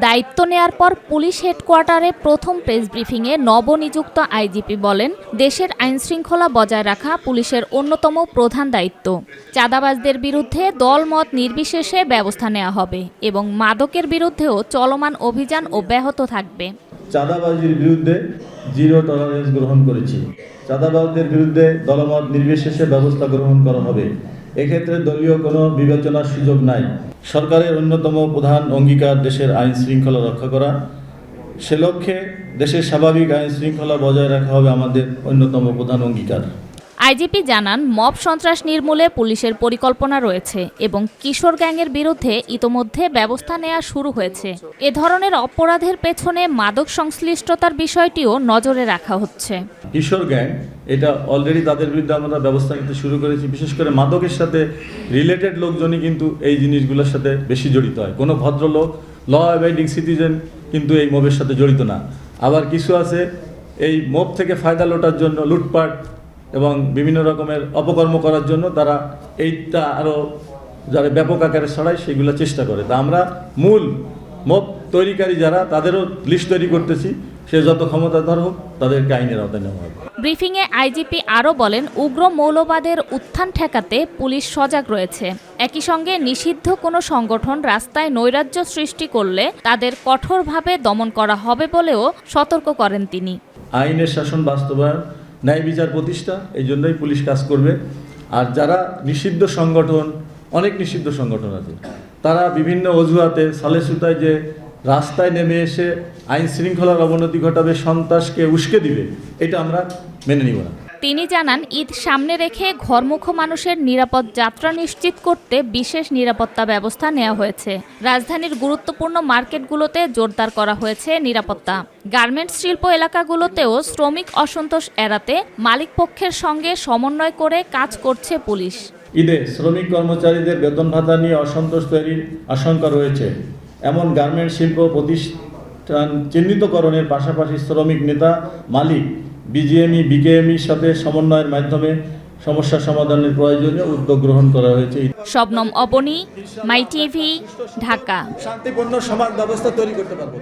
দায়িত্ব নেয়ার পর পুলিশ হেডকোয়ার্টারে প্রথম প্রেস ব্রিফিংয়ে নবনিযুক্ত আইজিপি বলেন, দেশের আইনশৃঙ্খলা বজায় রাখা পুলিশের অন্যতম প্রধান দায়িত্ব। চাঁদাবাজদের বিরুদ্ধে দলমত নির্বিশেষে ব্যবস্থা নেওয়া হবে এবং মাদকের বিরুদ্ধেও চলমান অভিযান অব্যাহত থাকবে। চাঁদাবাজির বিরুদ্ধে জিরো টলারেন্স গ্রহণ করেছি। চাঁদাবাজদের বিরুদ্ধে দলমত নির্বিশেষে ব্যবস্থা গ্রহণ করা হবে। এক্ষেত্রে দলীয় কোনো বিবেচনার সুযোগ নাই। সরকারের অন্যতম প্রধান অঙ্গীকার দেশের আইন শৃঙ্খলা রক্ষা করা। সে লক্ষ্যে দেশের স্বাভাবিক আইন শৃঙ্খলা বজায় রাখা হবে আমাদের অন্যতম প্রধান অঙ্গীকার। আইজিপি জানান, মব সন্ত্রাস নির্মূলে পুলিশের পরিকল্পনা রয়েছে এবং কিশোর গ্যাংয়ের বিরুদ্ধে ইতোমধ্যে ব্যবস্থা নেওয়া শুরু হয়েছে। এ ধরনের অপরাধের পেছনে মাদক সংশ্লিষ্টতার বিষয়টিও নজরে রাখা হচ্ছে। কিশোর গ্যাং এটা অলরেডি তাদের বিরুদ্ধে আমরা ব্যবস্থা নিতে শুরু করেছি। বিশেষ করে মাদকের সাথে রিলেটেড লোকজনই কিন্তু এই জিনিসগুলোর সাথে বেশি জড়িত হয়। কোনো ভদ্রলোক ল অ্যাবাইডিং সিটিজেন কিন্তু এই মবের সাথে জড়িত না। আবার কিছু আছে এই মব থেকে ফায়দা লোটার জন্য লুটপাট এবং বিভিন্ন রকমের অপকর্ম করার জন্য তারা এইটা আরও যারা ব্যাপক আকারে ছড়ায় সেগুলো চেষ্টা করে। তা আমরা মূল মব তৈরিকারী যারা তাদেরও লিস্ট তৈরি করতেছি। সে যত ক্ষমতাধর হোক তাদেরকে আইনের আওতায় নেওয়া হবে। ব্রিফিংয়ে আইজিপি আরও বলেন, উগ্র মৌলবাদের উত্থান ঠেকাতে পুলিশ সজাগ রয়েছে। একই সঙ্গে নিষিদ্ধ কোনো সংগঠন রাস্তায় নৈরাজ্য সৃষ্টি করলে তাদের কঠোরভাবে দমন করা হবে বলেও সতর্ক করেন তিনি। আইনের শাসন বাস্তবায়ন, ন্যায় বিচার প্রতিষ্ঠা, এই জন্যই পুলিশ কাজ করবে। আর যারা নিষিদ্ধ সংগঠন, অনেক নিষিদ্ধ সংগঠন আছে, তারা বিভিন্ন অজুহাতে সালে সুতায় যে রাস্তায় নেমে এসে আইন শৃঙ্খলার অবনতি ঘটাবে, সন্ত্রাসকে উস্কে দিবে, এটা আমরা মেনে নিব না। তিনি জানান, ঈদ সামনে রেখে ঘরমুখ মানুষের নিরাপদ যাত্রা নিশ্চিত করতে বিশেষ নিরাপত্তা ব্যবস্থা নেওয়া হয়েছে। রাজধানীর গুরুত্বপূর্ণ মার্কেটগুলোতে জোরদার করা হয়েছে নিরাপত্তা। গার্মেন্টস শিল্প এলাকাগুলোতেও শ্রমিক অসন্তোষ এড়াতে মালিকপক্ষের সঙ্গে সমন্বয় করে কাজ করছে পুলিশ। ঈদে শ্রমিক কর্মচারীদের বেতন ভাতা নিয়ে অসন্তোষ তৈরির আশঙ্কা রয়েছে। এমন গার্মেন্টস শিল্প প্রতিষ্ঠান চিহ্নিতকরণের পাশাপাশি শ্রমিক নেতা, মালিক, বিজিএমই, বিকেএমইর সাথে সমন্বয়ের মাধ্যমে সমস্যা সমাধানের প্রয়োজনীয় উদ্যোগ গ্রহণ করা হয়েছে। শবনম অবনী, মাই টিভি, ঢাকা। শান্তিপূর্ণ সমাজ ব্যবস্থা তৈরি করতে পারব।